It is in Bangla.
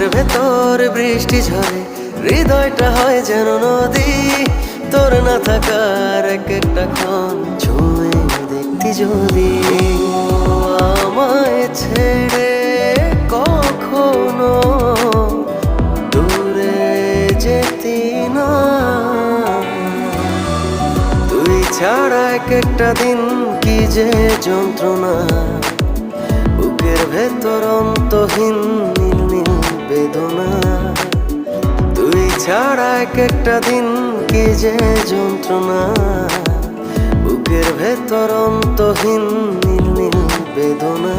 বুকের ভেতর বৃষ্টি ঝরে, হৃদয়টা হয় যেন নদী। তোর না থাকার এক একটা ক্ষণ ছুঁয়ে দেখতি যদি। আমায় ছেড়ে কখনো দূরে যেতি না, তুই ছাড়া এক একটা দিন কি যে যন্ত্রণা। বুকের ভেতর অন্তহীন নীল নীল বেদনা, তুই ছাড়া এক একটা দিন কি যে যন্ত্রণা। বুকের ভেতর অন্তহীন নীল নীল বেদনা।